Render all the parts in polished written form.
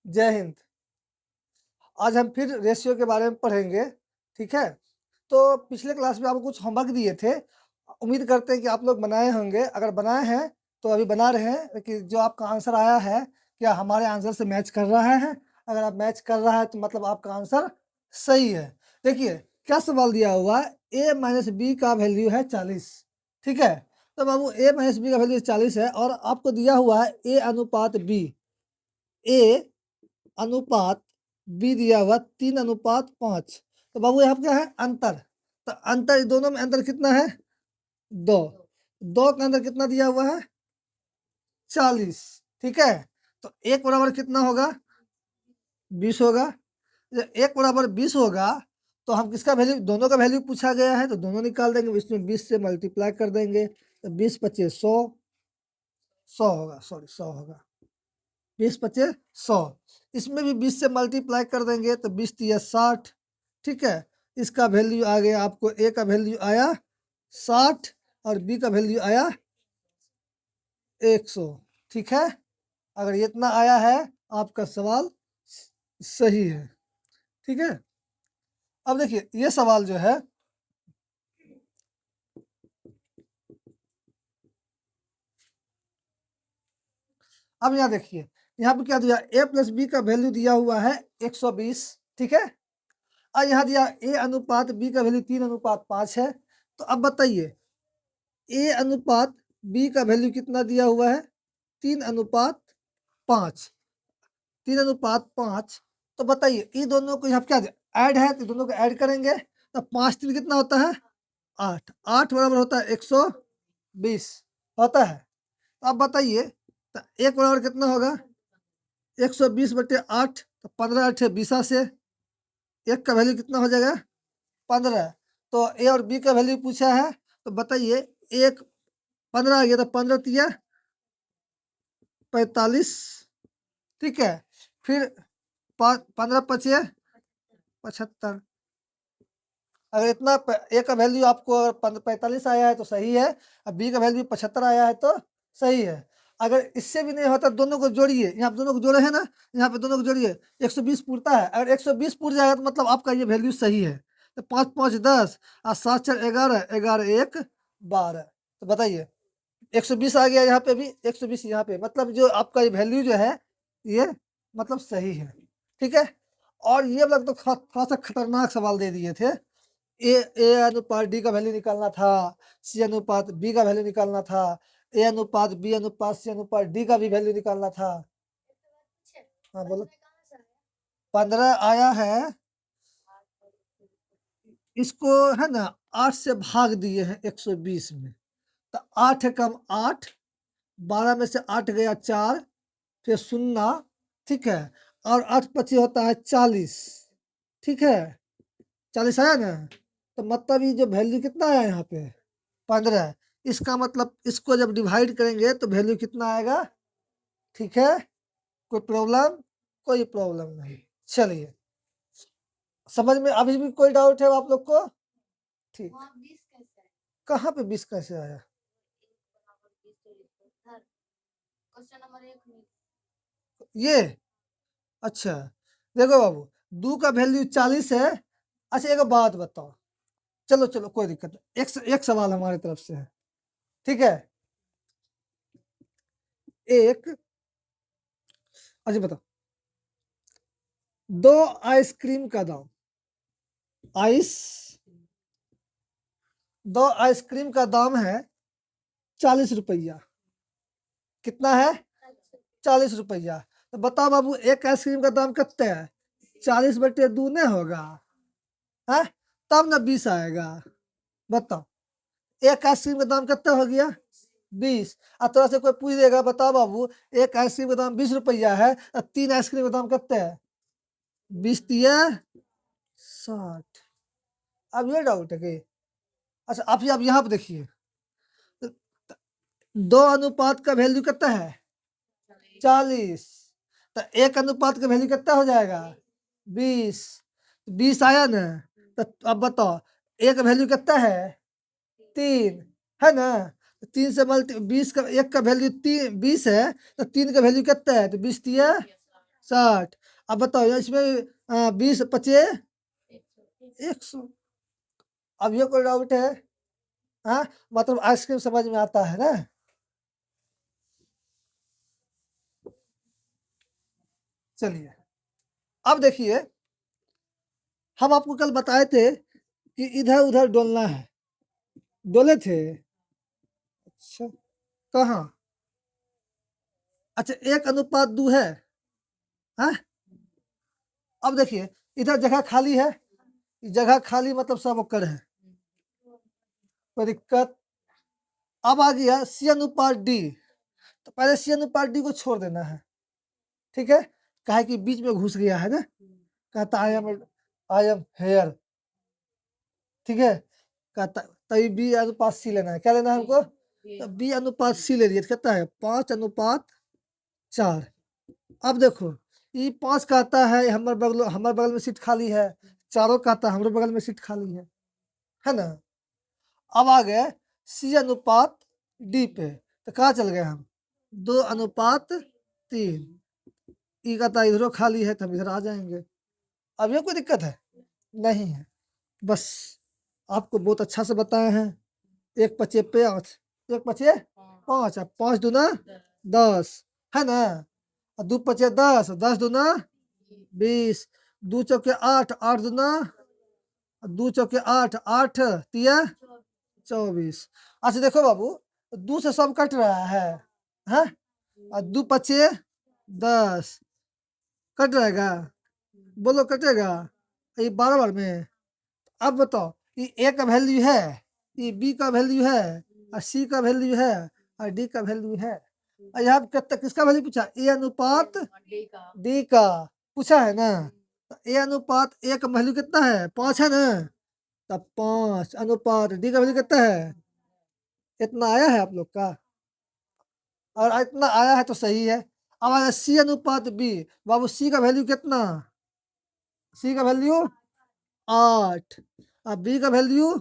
जय हिंद। आज हम फिर रेशियो के बारे में पढ़ेंगे, ठीक है। तो पिछले क्लास में आपको कुछ होमवर्क दिए थे, उम्मीद करते हैं कि आप लोग बनाए होंगे। अगर बनाए हैं तो अभी बना रहे हैं कि जो आपका आंसर आया है क्या हमारे आंसर से मैच कर रहा है। अगर आप मैच कर रहा है तो मतलब आपका आंसर सही है। देखिए क्या सवाल दिया हुआ है, a माइनस बी का वैल्यू है 40, ठीक है। तो बाबू a माइनस बी का वैल्यू 40 है और आपको दिया हुआ है a अनुपात b, a अनुपात बी दिया हुआ 3:5। तो बाबू यहाँ क्या है अंतर, तो अंतर दोनों में अंतर कितना है 2, 2 का अंतर कितना दिया हुआ है 40, ठीक है। तो एक बराबर कितना होगा 20 होगा। जब एक बराबर 20 होगा तो हम किसका वैल्यू, दोनों का वैल्यू पूछा गया है तो दोनों निकाल देंगे, इसमें 20 से मल्टीप्लाई कर देंगे तो 20 25 100, 100 होगा, सॉरी 100 होगा, 20 25 100। इसमें भी 20 से मल्टीप्लाई कर देंगे तो 20 तिया 60, ठीक है। इसका वैल्यू आ गया, आपको ए का वैल्यू आया 60 और बी का वैल्यू आया 100, ठीक है। अगर इतना आया है आपका सवाल सही है, ठीक है। अब देखिए ये सवाल जो है, अब यहाँ देखिए यहाँ पे क्या दिया, a प्लस बी का वैल्यू दिया हुआ है 120, ठीक है। और यहाँ दिया a अनुपात b का वैल्यू 3:5 है। तो अब बताइए a अनुपात b का वैल्यू कितना दिया हुआ है 3:5, 3:5। तो बताइए ये दोनों को यहाँ क्या ऐड है, तो दोनों को ऐड करेंगे तो 5 3 कितना होता है 8, 8 बराबर होता है 120 होता है। तो अब बताइए तो एक बराबर कितना होगा 120/8, तो 15 8 20 से एक का वैल्यू कितना हो जाएगा 15। तो ए और बी का वैल्यू पूछा है तो बताइए एक 15 आ गया तो 15 तिया 45, ठीक है। फिर 15 पचे 75। अगर इतना ए का वैल्यू आपको 45 आया है तो सही है, और बी का वैल्यू 75 आया है तो सही है। अगर इससे भी नहीं होता दोनों को जोड़िए, यहाँ पे दोनों को जोड़े हैं ना, यहाँ पे दोनों को जोड़िए 120 पूरता है। अगर 120 पूर जाएगा तो मतलब आपका ये वैल्यू सही है। तो 5 5 10 और 7 4 11, 11 1 12। तो बताइए 120 आ गया यहाँ पे भी, 120 यहाँ पे, मतलब जो आपका ये वैल्यू जो है ये मतलब सही है, ठीक है। और ये लोग तो थोड़ा सा खतरनाक सवाल दे दिए थे। ए अनुपात डी का वैल्यू निकालना था, सी अनुपात बी का वैल्यू निकालना था, ए अनुपात बी अनुपात सी अनुपात डी का भी वैल्यू निकालना था। हाँ बोलो। 15 आया है, इसको है ना 8 से भाग दिए हैं 120 में, तो 8 है कम 8, 12 में से 8 गया 4, फिर 0, ठीक है। और 8 25 होता है 40, ठीक है। 40 आया ना, तो मतलब ये जो वैल्यू कितना आया यहाँ पे 15। इसका मतलब इसको जब डिवाइड करेंगे तो वैल्यू कितना आएगा, ठीक है। कोई प्रॉब्लम, कोई प्रॉब्लम नहीं। चलिए समझ में अभी भी कोई डाउट है आप लोग को, ठीक। कहाँ पे 20 कैसे आया, ये अच्छा देखो बाबू 2 का वैल्यू 40 है। अच्छा एक बात बताओ, चलो चलो कोई दिक्कत नहीं, एक सवाल हमारी तरफ से है, ठीक है। एक अच्छा बताओ, 2 आइसक्रीम का दाम, आइस 2 आइसक्रीम का दाम है 40 रुपया। कितना है 40 रुपया। तो बताओ बाबू एक आइसक्रीम का दाम कितना है 40/2 नहीं होगा है, तब ना 20 आएगा। बताओ एक आइसक्रीम का दाम कितना हो गया 20। अब थोड़ा से कोई पूछ देगा बताओ बाबू एक आइसक्रीम का दाम 20 रुपया है और 3 आइसक्रीम का दाम कितना है 20 तिया 60। अब ये डाउट है कि अच्छा आप यहाँ पे देखिए 2 अनुपात का वैल्यू कितना है 40, तो एक अनुपात का वैल्यू कितना हो जाएगा 20, 20 आया ना। तो अब बताओ एक वैल्यू कितना है 3 है ना, 3 से मल्टी 20 का एक का वैल्यू 3 20 है तो 3 का वैल्यू कितना है तो 20 तिया 60। अब बताओ इसमें 20 पचे 100। अब ये कोई डाउट है? हाँ, मतलब आइसक्रीम समझ में आता है ना? चलिए, अब देखिए, हम आपको कल बताए थे कि इधर-उधर डोलना है, डोले थे? अच्छा, कहाँ? अच्छा, 1:2 है? हाँ? अब देखिए, इधर जगह खाली है, जगह खाली मतलब सब ओक्कर है, कोई दिक्कत? अब आ गया C/D, तो पहले C/D को छोड़ देना है, ठीक है? काहे कि बीच में घुस गया है ना, कहता आई एम हेयर, ठीक है? कहता तभी B/C लेना है, क्या लेना है हमको? तो B/C ले लिया, तो कहता है 5:4। अब देखो, ये 5 कहता है हमारे बगल में सीट खाली है, चारों कहता है हमारे बगल में सीट खाली है ना? अब आ गए C/D पे, तो कहाँ चल गए हम? 2:3। ई कहता है इधरों खाली है, तो हम इधर आ जाएंगे। अब ये कोई दिक्कत है? नहीं है। बस आपको बहुत अच्छा से बताए हैं। 1 पचे 5, 1 पचे 5, 5 दूना 10, है ना? और 2 पचे 10, 10 दूना 20, 2 चौके 8, 8 दूना 2 चौके 8, 8 तिया 24। अच्छा देखो बाबू, 2 से सब कट रहा है, हाँ? और 2 पचे 10 कट जाएगा, बोलो कटेगा? ये बराबर में। अब बताओ, ये ए का वैल्यू है, ये बी का वैल्यू है, और सी का वैल्यू है, और डी का वैल्यू है। और यहाँ पे किसका वैल्यू पूछा? A/D डी का पूछा है ना? तो A/A का वैल्यू कितना है? 5 है ना? तब 5:डी का वैल्यू कितना है? इतना आया है आप लोग का? और इतना आया है तो सही है। अब आया C/B, बाबू सी का वैल्यू कितना? सी का वैल्यू 8, अब बी का वैल्यू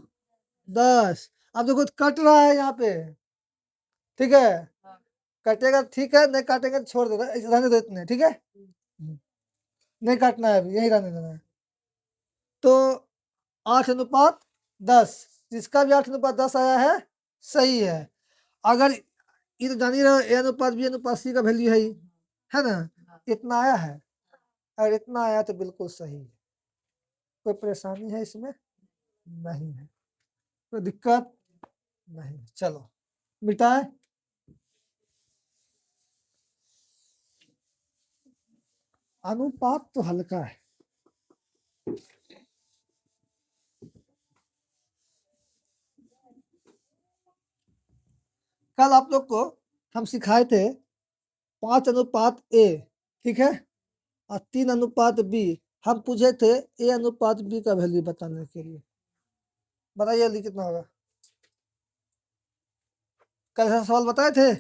10। अब देखो कट रहा है यहाँ पे, ठीक है? कटेगा ठीक है, नहीं काटेगा तो छोड़ देना, रहने दो इतने, ठीक है? नहीं काटना है अभी, यही रहने देना है। तो 8:10, जिसका भी 8:10 आया है सही है। अगर ये तो जान ही रहे A/B/C का वैल्यू है ना? इतना आया है, अगर इतना आया तो बिल्कुल सही है। कोई परेशानी है इसमें? नहीं है। कोई दिक्कत? नहीं। चलो मिटाए। अनुपात तो हल्का है। कल आप लोग को हम सिखाए थे 5:A, ठीक है? और 3:B। हम पूछे थे A/B का वैल्यू बताने के लिए। बताइए जल्दी कितना होगा? कल ऐसा सवाल बताए थे?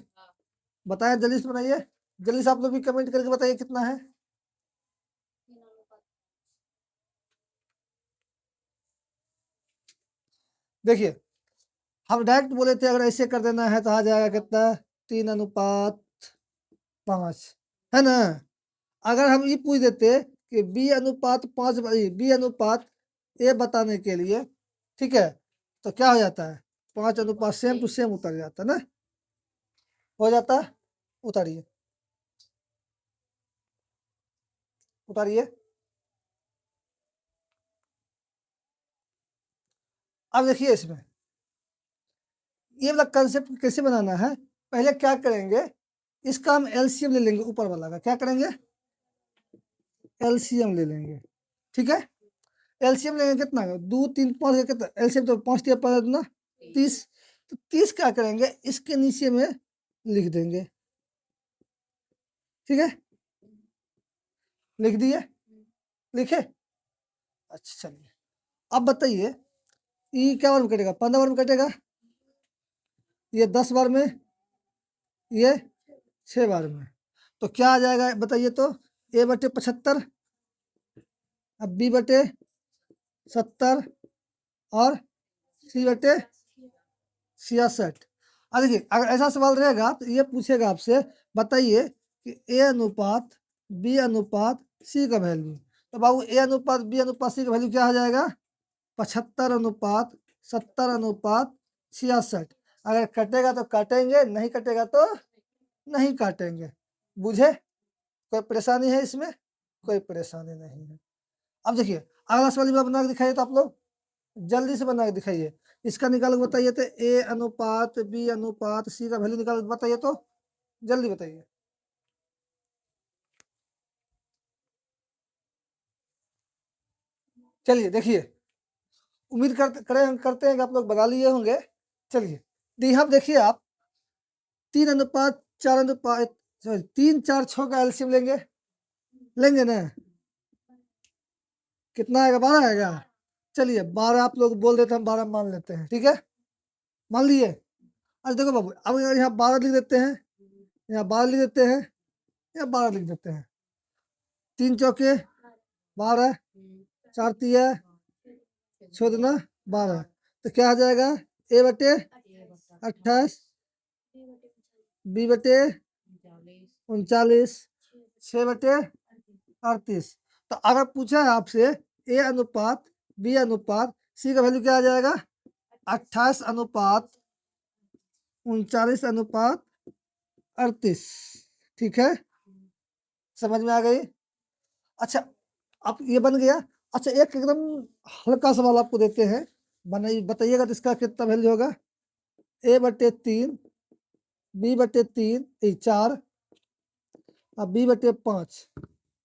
बताए, जल्दी से बनाइए, जल्दी से आप लोग भी कमेंट करके बताइए कितना है। देखिए, हम डायरेक्ट बोले थे अगर ऐसे कर देना है तो आ जाएगा कितना? 3:5, है ना? अगर हम ये पूछ देते कि B/5, B/A बताने के लिए, ठीक है, तो क्या हो जाता है? 5 अनुपात सेम टू सेम उतर जाता ना, हो जाता। उतारिए, उतारिए। अब देखिए इसमें ये वाला कंसेप्ट कैसे बनाना है। पहले क्या करेंगे, इसका हम एलसीएम ले लेंगे, ऊपर वाला का क्या करेंगे? एलसीएम ले लेंगे, ठीक है? एलसीएम लेंगे कितना? 2 3 5 का कितना एलसीएम? तो 5 × 3 = 30। तो 30 क्या करेंगे, इसके नीचे में लिख देंगे, ठीक है? लिख दिए, लिखे? अच्छा चलिए, अब बताइए ये क्या बार में कटेगा? 15 बार में कटेगा, ये 10 बार में, ये 6 बार में। तो क्या आ जाएगा बताइए तो? A/75, अब B/70, और C/66। अब देखिए, अगर ऐसा सवाल रहेगा तो ये पूछेगा आपसे, बताइए कि A/B बी अनुपात सी का वैल्यू। तो बाबू ए अनुपात बी अनुपात सी का वैल्यू क्या हो जाएगा? 75 अनुपात 70 अनुपात 66। अगर कटेगा तो काटेंगे, नहीं कटेगा तो नहीं काटेंगे। बुझे? कोई परेशानी है इसमें? कोई परेशानी नहीं है। अब देखिए अगला सवाल भी बना के दिखाइए तो आप लोग जल्दी से बना के दिखाइए। इसका निकाल के बताइए तो ए अनुपात बी अनुपात सी का वैल्यू निकाल के बताइए तो जल्दी बताइए। चलिए देखिए, उम्मीद करते हैं कि आप लोग बना लिए होंगे। चलिए यहाँ देखिए आप 3 अनुपात 4 अनुपात 3 4 6 का एलसीएम लेंगे, लेंगे ना? कितना आएगा? 12 आएगा। चलिए 12 आप लोग बोल देते हैं, हम 12 मान लेते हैं, ठीक है? मान लिए। अच्छा देखो बाबू, अब यहाँ 12 लिख देते हैं, यहाँ 12 लिख देते हैं, यहाँ 12 लिख देते हैं। 3 चौके 12, 4 तिया 14 12। तो क्या आ जाएगा? ए बटे 28, बी बटे 39, 6 बटे 38। तो अगर पूछा है आपसे ए अनुपात बी अनुपात सी का वैल्यू क्या आ जाएगा? 28 अनुपात 39 अनुपात 38। ठीक है, समझ में आ गई? अच्छा अब ये बन गया। अच्छा एक एकदम हल्का सवाल आपको देते हैं, बताइएगा तो इसका कितना वैल्यू होगा? ए बटे 3, बी बटे 3 4 और बी बटे 5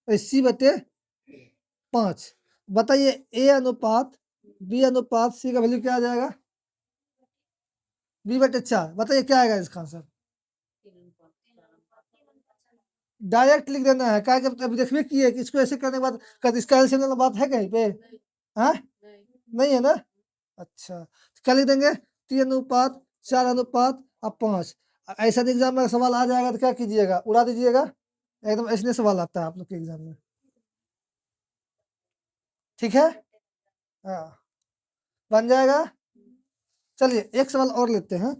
सी बटे 5। बताइए ए अनुपात बी अनुपात सी का वैल्यू क्या आ जाएगा? बी बटे 4। बताइए क्या आएगा इसका आंसर? डायरेक्ट लिख देना है, क्या अभी देखिए कि है कि इसको ऐसे करने के बाद कद इसका एलसीएम वाला बात है कहीं पे? हाँ नहीं है ना? अच्छा तो क्या लिख देंगे? 3 अनुपात 4 अनुपात और 5। ऐसा एग्जाम में सवाल आ जाएगा तो क्या कीजिएगा? उड़ा दीजिएगा। एकदम ऐसे सवाल आता है आप लोग के एग्जाम में, ठीक है? हाँ बन जाएगा। चलिए एक सवाल और लेते हैं।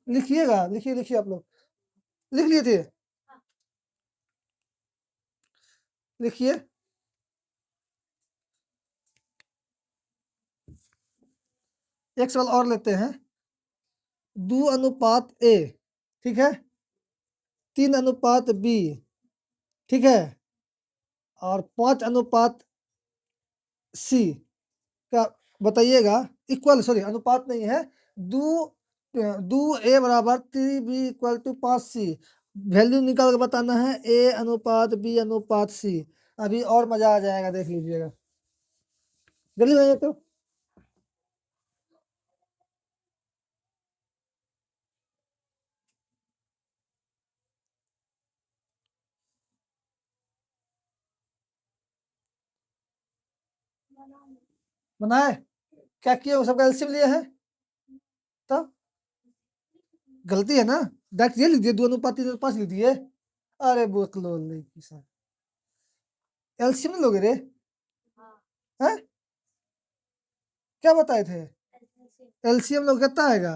लिखिएगा, लिखिए लिखिए आप लोग लिख लिए थे? लिखिए। एक सवाल और लेते हैं। 2 अनुपात ए, ठीक है, 3 अनुपात बी, ठीक है, और 5 अनुपात सी का बताइएगा। इक्वल, सॉरी अनुपात नहीं है, दो दो ए बराबर 3 B equal to 5 C. Value निकाल के बताना है ए अनुपात बी अनुपात सी। अभी और मजा आ जाएगा, देख लीजिएगा जल्दी बताइए तो। बनाए? क्या किए? वो सबका एलसीएम लिए है तब गलती है ना? डायरेक्ट ये लिख दिए 2 अनुपात 3 अनुपात 5 लिख दिए। अरे बोतलो नहीं किसा एलसीएम नहीं लोगे रे? हैं? क्या बताए थे? एलसीएम लोग कितना आएगा?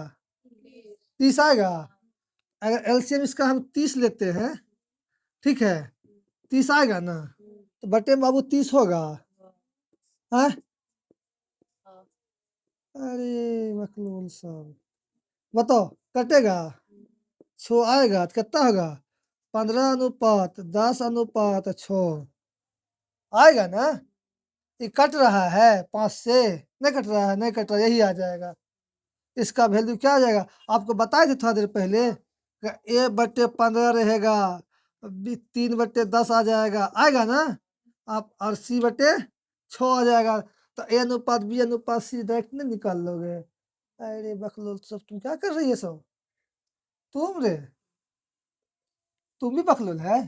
30 आएगा। अगर एलसीएम इसका हम 30 लेते हैं, ठीक है, 30 आएगा ना, तो बटे में बाबू 30 होगा। हैं? अरे मखलूल साहब बताओ, कटेगा? 6 आएगा तो कितना होगा? 15 अनुपात 10 अनुपात 6 आएगा ना? ये कट रहा है 5 से? नहीं कट रहा है, नहीं कट रहा, यही आ जाएगा। इसका वैल्यू क्या आ जाएगा? आपको बताए थे थोड़ा देर पहले, ए बटे 15 रहेगा, 3 बटे 10 आ जाएगा, आएगा ना? आप और सी बटे 6 आ जाएगा। तो ए अनुपात बी अनुपात सी डायरेक्ट नहीं निकाल लोगे? अरे बकलोल सब, तुम क्या कर रही है सब? तुम रे, तुम भी बकलोल है।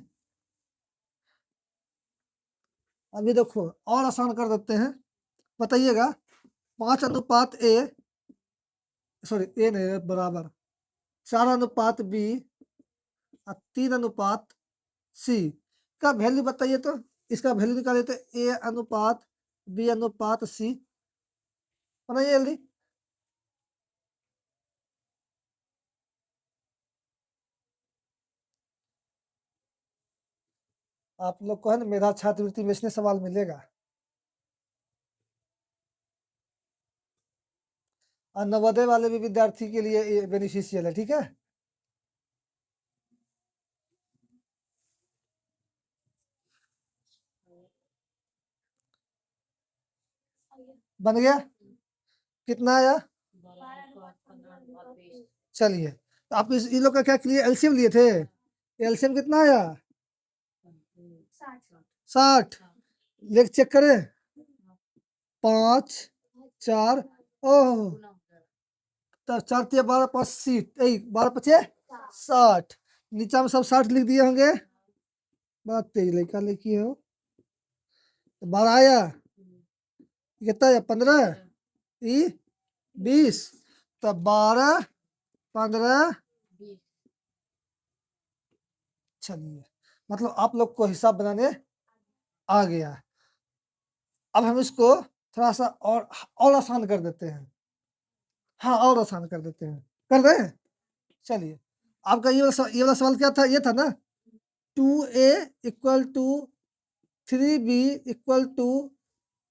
अभी देखो और आसान कर देते हैं, बताइएगा। 5 अनुपात ए, सॉरी ए नहीं बराबर 4 अनुपात बी और 3 अनुपात सी का वैल्यू बताइए तो। इसका वैल्यू निकाले तो ए अनुपात बी अनुपात सी, बताइए जल्दी। आप लोग को है ना मेधा छात्रवृत्ति में इसमें सवाल मिलेगा। और नवोदय वाले भी विद्यार्थी के लिए ये बेनिफिशियल है, ठीक है। बन गया, कितना आया? चलिए, तो आप इस इन लोग का क्या लिए एलसीएम लिए थे? एलसीएम कितना आया? 60। लेख चेक करें, 5 4 ओह, तब 4 तिया 12 5 सीट 12 पचे 60। नीचा में सब 60 लिख दिए होंगे। बात तेज लड़का लिखी हो, तो 12 आया, कितना आया? 15 20, तब 12 15। चलिए, मतलब आप लोग को हिसाब बनाने आ गया। अब हम इसको थोड़ा सा और आसान कर देते हैं। हाँ, और आसान कर देते हैं, कर दें? चलिए, आपका ये वाला सवाल क्या था? ये था ना, 2a equal to 3b equal to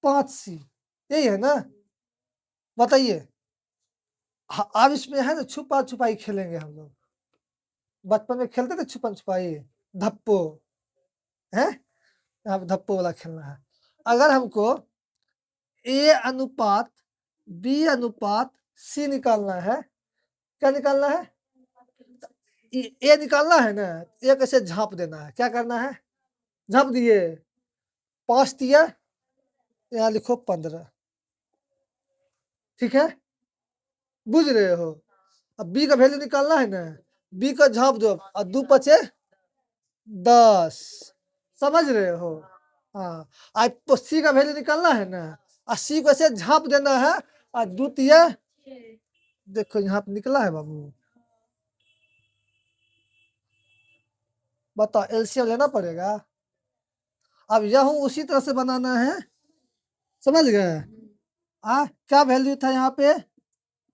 5c, यही है ना? बताइए। हाँ, अब इसमें है ना छुपा छुपाई खेलेंगे हम लोग। बचपन में खेलते थे छुपन छुपाई, धप्पो है, यहाँ पे धप्पो वाला खेलना है। अगर हमको a अनुपात b अनुपात c निकालना है, क्या निकालना है? ए निकालना है ना, ए कैसे झांप देना है, क्या करना है? झांप दिए, 5 दिया, यहाँ लिखो 15, ठीक है, बुझ रहे हो? अब बी का वैल्यू निकालना है ना, बी का झांप दो, और 2 पचे 10, समझ रहे हो? हाँ, आज तो सी का वैल्यू निकालना है ना, और सी को ऐसे झांप देना है, और द्वितीय, देखो यहाँ पे निकला है बाबू। बताओ, एलसीएम लेना पड़ेगा। अब यह उसी तरह से बनाना है, समझ गए? क्या वैल्यू था यहाँ पे?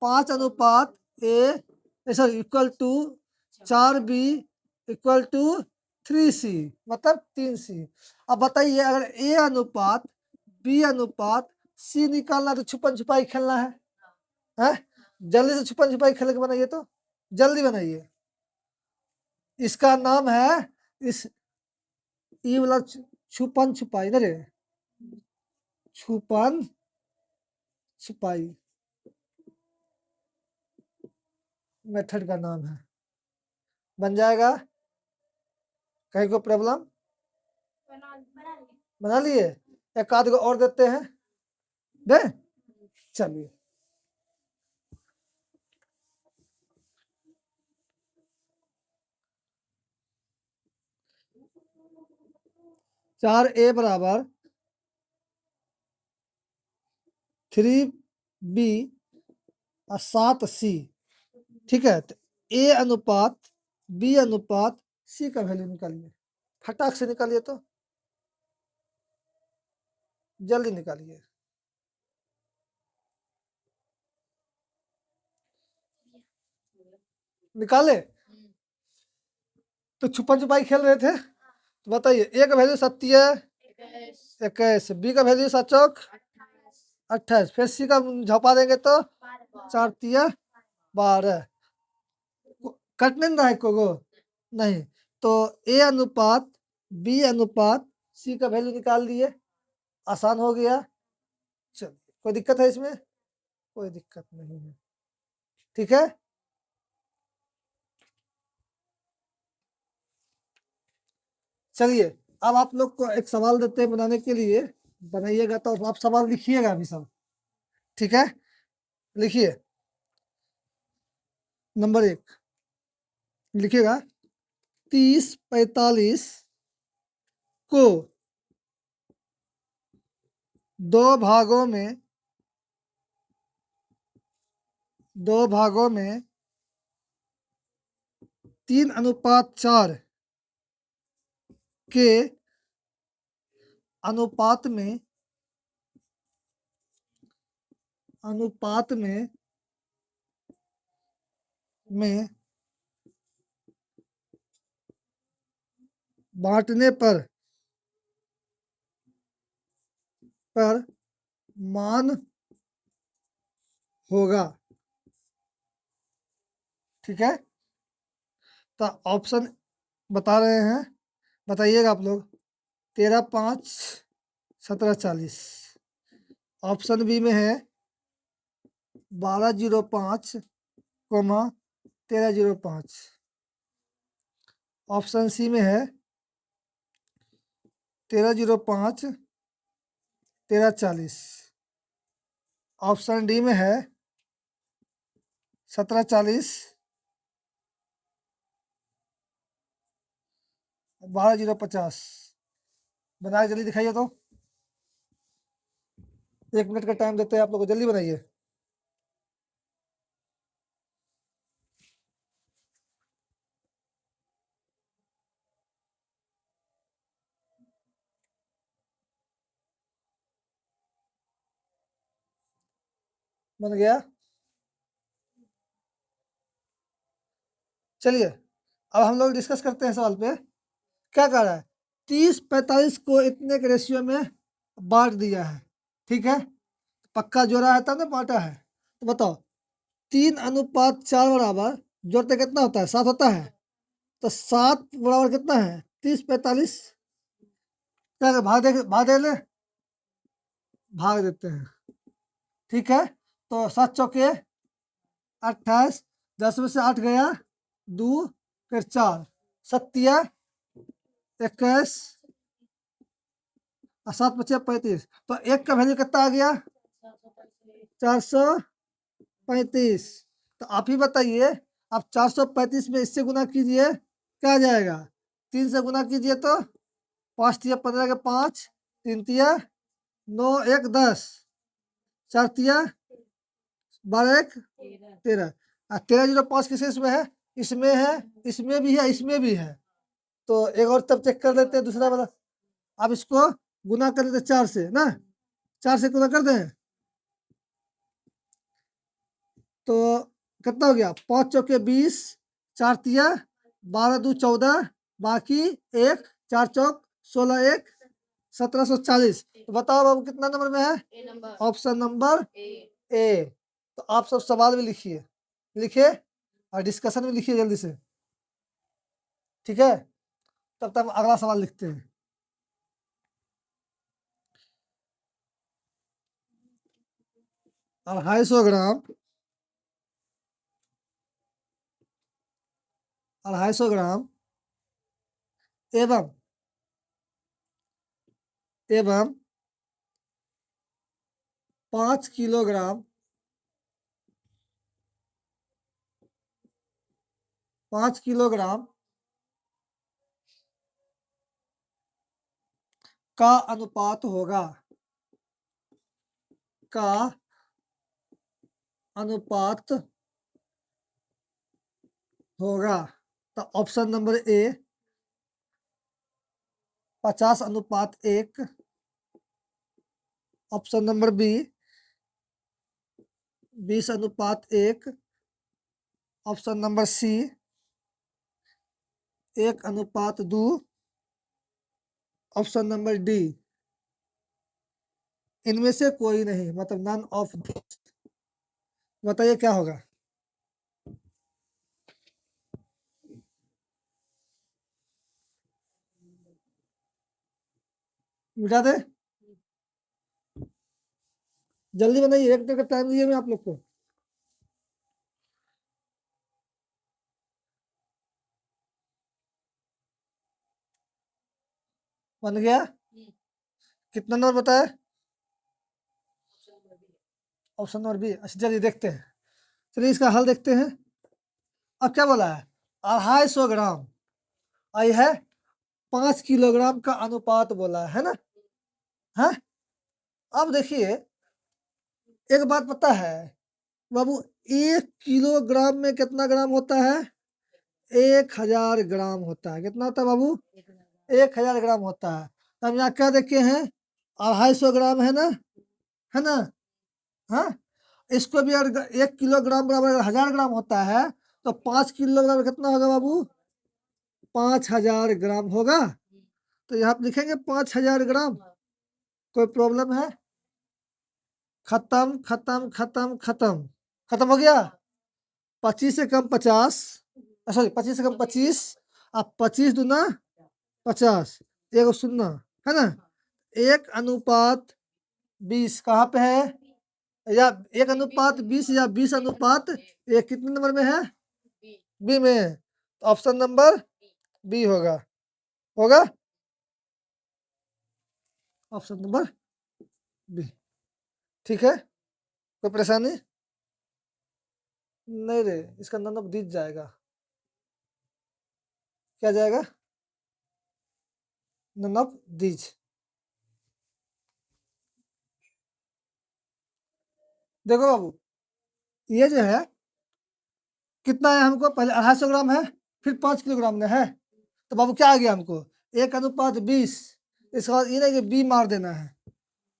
5 अनुपात a sorry equal to 4b equal to 3c, मतलब 3c। अब बताइए, अगर ए अनुपात बी अनुपात सी निकालना तो छुपन छुपाई खेलना है? जल्दी से छुपन छुपाई खेल के बनाइए, तो जल्दी बनाइए। इसका नाम है, इस ये वाला छुपन छुपाई ना रे, छुपन छुपाई मेथड का नाम है। बन जाएगा? कहीं को प्रॉब्लम? बना लिए? एक आध को और देते हैं, दे। चलिए, चार ए बराबर 3b और 7c, ठीक है। तो ए अनुपात बी अनुपात सी का वैल्यू निकालिए, फटाक से निकालिए, तो जल्दी निकालिए। निकाले? तो छुपन छुपाई खेल रहे थे, तो बताइए, ए का वैल्यू 21, बी का वैल्यू 7 28, फिर सी का झपा देंगे तो 4 तिया 12, कटने ना है कोगो नहीं। तो ए अनुपात बी अनुपात सी का वैल्यू निकाल दिए, आसान हो गया। चलिए, कोई दिक्कत है इसमें? कोई दिक्कत नहीं है, ठीक है। चलिए, अब आप लोग को एक सवाल देते हैं बनाने के लिए, बनाइएगा, तो आप सवाल लिखिएगा अभी सब, ठीक है। लिखिए, नंबर 1 लिखिएगा, 30 45 को दो भागों में 3:4 के अनुपात में बांटने पर पर मान होगा। ठीक है, तो ऑप्शन बता रहे हैं, बताइएगा आप लोग। 13, 5, 17, 40। ऑप्शन बी में है 1205, 1305। ऑप्शन सी में है 1305, 1340। ऑप्शन डी में है 1740, 12050। बना के जल्दी दिखाइए तो। 1 मिनट का टाइम देते हैं आप लोग को, जल्दी बनाइए। बन गया। चलिए अब हम लोग डिस्कस करते हैं सवाल पे। क्या कह रहा है, 30-45 को इतने के रेशियो में बांट दिया है। ठीक है, पक्का जोड़ा है तब ना बांटा है। तो बताओ 3:4 बराबर जोड़ते कितना होता है, 7 होता है। तो 7 बराबर कितना है, 30-45। क्या करें, भाग दे ले, भाग देते हैं। ठीक है, तो 7 चौके 28, 10 में से 8 गया, 2 फिर 4, 7 21 और 7 बचे 35। तो एक का वैल्यू कितना आ गया, 435। तो आप ही बताइए, आप 435 में इससे गुना कीजिए, क्या आ जाएगा। 3 से गुना कीजिए तो 5 तिया 15 के 5, 3 तिया 9, 1 10, 4 तिया 12, 1 13। 1305 किस इसमें है, इसमें है, इसमें भी है, इसमें भी है। तो एक और तब चेक कर लेते हैं दूसरा वाला। आप इसको गुना कर देते 4 से ना, 4 से गुना कर दें तो कितना हो गया, 5 चौके 20, 4 तिया 12, 2 14, बाकी 1, 4 चौक 16, 1 1740। तो बताओ बाबू कितना नंबर में है, ऑप्शन नंबर ए। तो आप सब सवाल भी लिखिए, लिखे और डिस्कशन भी लिखिए जल्दी से। ठीक है, तब तक अगला सवाल लिखते हैं। 250 ग्राम, 250 ग्राम एवं 5 किलोग्राम, 5 किलोग्राम का अनुपात होगा, का अनुपात होगा। तो option number A 50:1, option number B 20:1, option number C 1:2, option number D इनमें से कोई नहीं, मतलब नन ऑफ दिस। बताइए क्या होगा। मिटा दे, जल्दी बनाइए, 1 मिनट का टाइम दिए मैं आप लोग को। बन गया, कितना नंबर बताया, ऑप्शन नंबर बी। अच्छा चलिए देखते हैं, चलिए इसका हल देखते हैं। अब क्या बोला है, 250 ग्राम, आई है 5 किलोग्राम का अनुपात बोला है ना। हाँ, अब देखिए एक बात पता है बाबू, 1 किलोग्राम में कितना ग्राम होता है, 1000 ग्राम होता है। कितना होता है बाबू, 1000 ग्राम होता है। तो हम यहाँ क्या देखे हैं, 250 ग्राम है ना, है ना। हाँ, इसको भी अगर 1 किलोग्राम बराबर अगर 1000 ग्राम होता है, तो 5 किलोग्राम कितना होगा बाबू, 5000 ग्राम होगा। तो यहाँ पे लिखेंगे 5000 ग्राम। कोई प्रॉब्लम है, खत्म खत्म खत्म खत्म, खत्म हो गया। 25 से कम 50, सॉरी 25 से कम 25, अब 25 दूना 50, एक शून्य, है ना। 1:20 कहाँ पे है, या 1:20 या 20:1, ये कितने नंबर में है, बी में। तो ऑप्शन नंबर बी होगा, होगा ऑप्शन नंबर बी। ठीक है, कोई परेशानी नहीं रे, इसका नन ऑफ दिस जाएगा, क्या जाएगा, नन ऑफ दिस। देखो बाबू, ये जो है कितना है हमको, पहले 250 ग्राम है, फिर 5 किलोग्राम में है, तो बाबू क्या आ गया हमको, 1:20। इसके बाद ये नहीं कि बी मार देना है,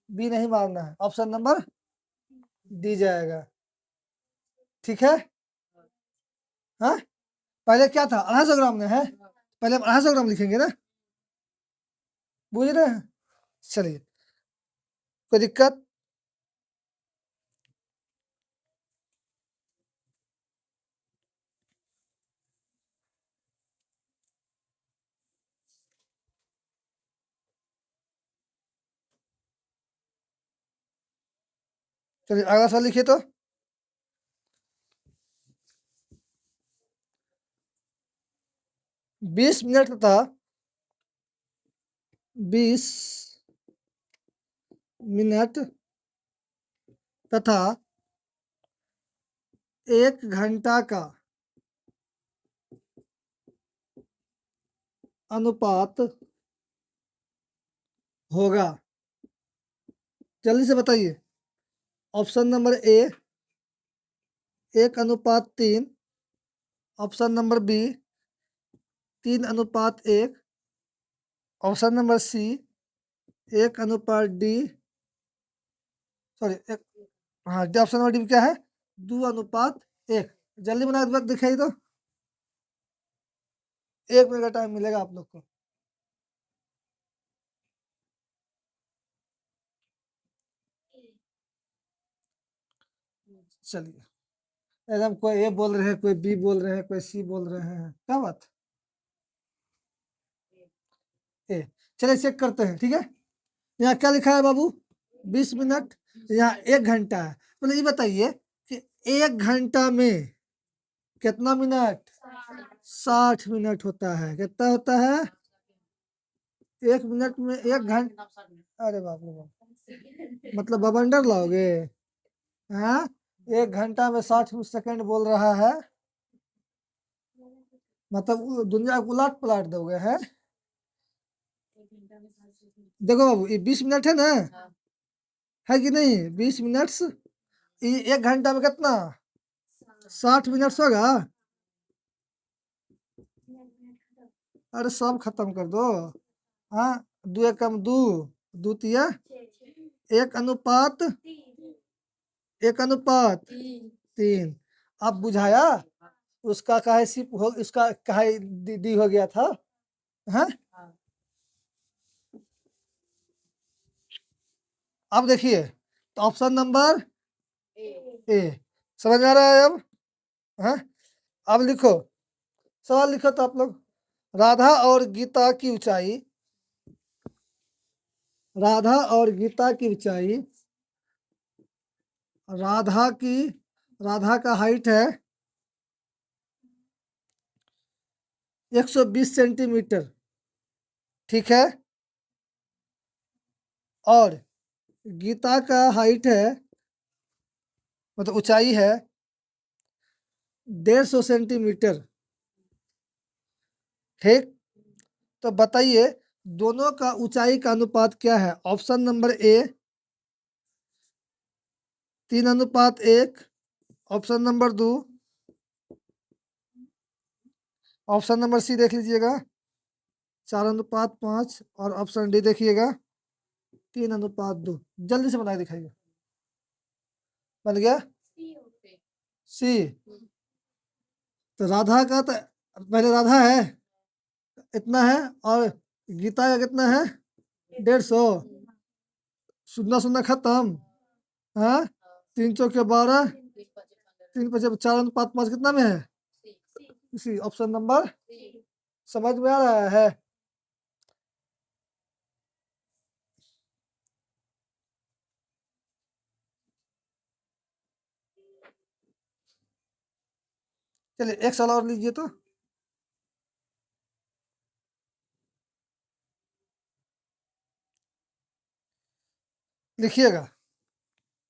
बी नहीं मारना है, ऑप्शन नंबर डी जाएगा। ठीक है, हाँ पहले क्या था, 250 ग्राम में है, पहले हम 250 ग्राम लिखेंगे ना, बुझ रहे हैं। चलिए, कोई दिक्कत, चलिए अगला सवाल लिखिए तो। 20 मिनट तथा 20 मिनट तथा 1 घंटा का अनुपात होगा, जल्दी से बताइए। Option number A 1:3, option number B 3:1, option number C 1:डी, सॉरी एक, हाँ ऑप्शन नंबर डी क्या है, 2:1। जल्दी बना के दिखाइए तो, 1 मिनट का टाइम मिलेगा आप लोग को। चलिए, एकदम कोई ए बोल रहे हैं, कोई बी बोल रहे हैं, कोई सी बोल रहे हैं, क्या बात, ए। चलिए चेक करते हैं, ठीक है। यहाँ क्या लिखा है बाबू, 20 मिनट, यहाँ 1 घंटा है, मतलब ये बताइए कि 1 घंटा में कितना मिनट, 60 मिनट होता है, कितना होता है, 1 मिनट में 1 घंटा, अरे बाप रे बाप, मतलब बवंडर लाओगे, हाँ 1 घंटा में 60 सेकंड बोल रहा है, मतलब दुनिया को उलट पलट दोगे है। देखो बाबू, ये 20 मिनट है ना, है कि नहीं, 20 मिनट, 1 घंटा में कितना, 60 मिनट होगा। अरे सब खत्म कर दो, हाँ, 2 एकम 2, 2 तिया 1:3। अब बुझाया, उसका काहे सिप हो, उसका काहे डी हो गया था, हाँ। अब देखिए, तो ऑप्शन नंबर ए, समझ में आ रहा है अब, हाँ। अब लिखो, सवाल लिखो तो आप लोग, राधा और गीता की ऊंचाई, राधा और गीता की ऊंचाई, राधा की, राधा का हाइट है 120 सेंटीमीटर, ठीक है, और गीता का हाइट है, मतलब ऊंचाई है 150 सेंटीमीटर, ठीक। तो बताइए दोनों का ऊंचाई का अनुपात क्या है, option number A 3:1, option number 2, option number C देख लीजिएगा 4:5, और ऑप्शन डी देखिएगा 3:2। जल्दी से बना के दिखाइए, बन गया सी। तो राधा का तो पहले राधा है इतना है, और गीता का कितना है 150, सुनना सुनना खत्म, हाँ 3 × 4 = 12, 3 × 5 = 4 × 5 कितना में है? इसी ऑप्शन नंबर समझ में आ रहा है? चलिए एक सवाल और लीजिए तो। लिखिएगा,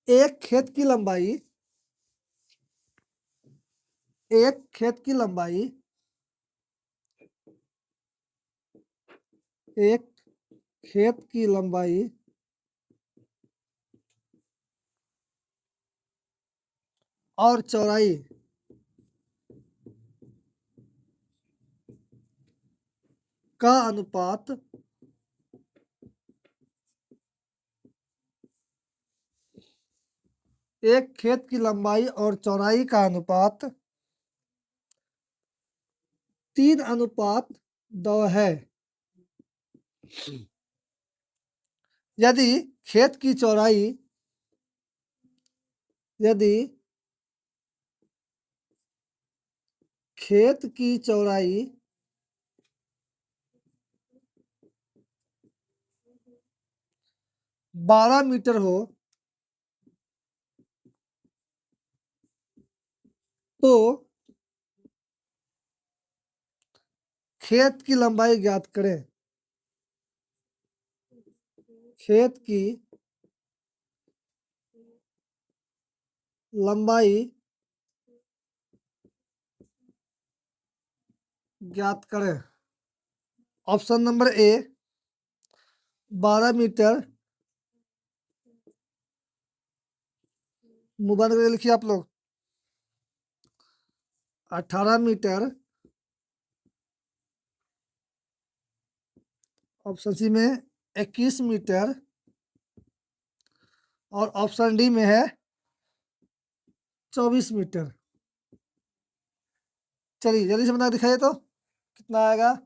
एक खेत की लंबाई एक खेत की लंबाई एक खेत की लंबाई और चौड़ाई का अनुपात एक खेत की लंबाई और चौड़ाई का अनुपात 3:2 है। यदि खेत की चौड़ाई यदि खेत की चौड़ाई 12 मीटर हो तो खेत की लंबाई ज्ञात करें। खेत की लंबाई ज्ञात करें। Option number A 12 metre, mobile करके लिखिए आप लोग, 18 मीटर, ऑप्शन सी में 21 मीटर और ऑप्शन डी में है 24 मीटर। चलिए जल्दी से बना दिखाइए तो कितना आएगा।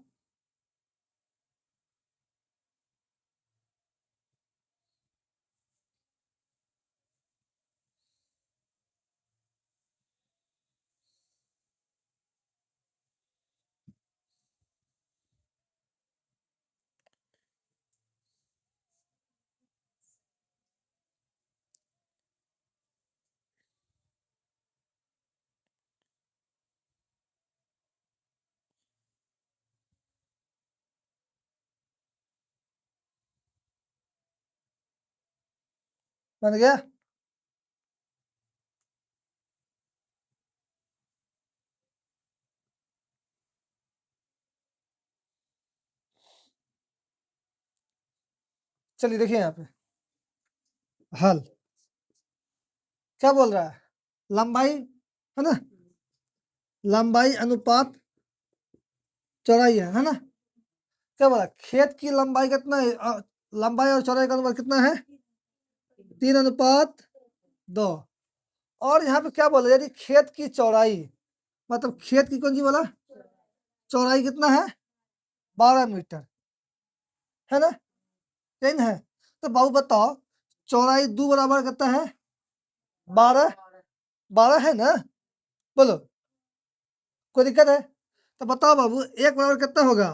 बन गया। चलिए देखिए यहाँ पे हल क्या बोल रहा है, लंबाई है ना, लंबाई अनुपात चौड़ाई है ना। क्या बोला, खेत की लंबाई कितना है, लंबाई और चौड़ाई का अनुपात कितना है? 3:2। और यहाँ पे क्या बोला, यदि खेत की चौड़ाई मतलब खेत की कौन सी बोला, चौड़ाई कितना है? 12 मीटर है ना, सही ना है। तो बाबू बताओ, चौड़ाई दो बराबर कितना है? 12, 12 है ना, बोलो कोई दिक्कत है? तो बताओ बाबू, एक बराबर कितना होगा?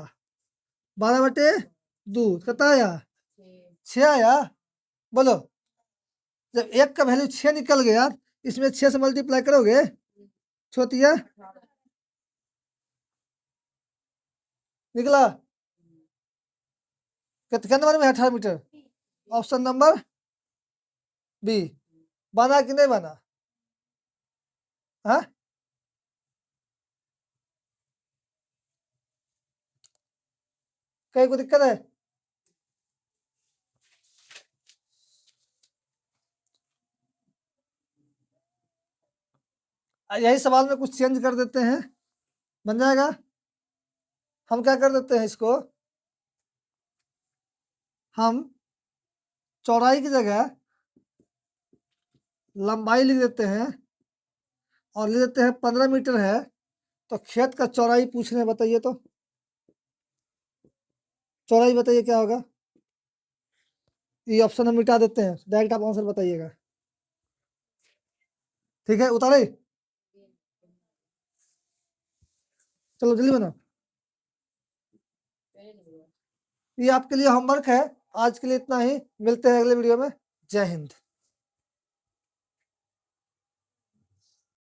12/2 कितना आया? 6 आया। बोलो, जब एक का वैल्यू 6 निकल गया, इसमें 6 से मल्टीप्लाई करोगे छोटिया निकला, कितने नंबर में है? 18 मीटर, ऑप्शन नंबर बी। बना कि नहीं बना? हाँ कहीं कोई दिक्कत है? यही सवाल में कुछ चेंज कर देते हैं, बन जाएगा। हम क्या कर देते हैं, इसको हम चौड़ाई की जगह लंबाई लिख देते हैं और लिख देते हैं 15 मीटर है। तो खेत का चौड़ाई पूछ रहे हैं, बताइए तो चौड़ाई बताइए क्या होगा। ये ऑप्शन हम मिटा देते हैं, डायरेक्ट आप आंसर बताइएगा। ठीक है, उतारे? चलो जल्दी बनाओ। ये आपके लिए होमवर्क है। आज के लिए इतना ही, मिलते हैं अगले वीडियो में। जय हिंद।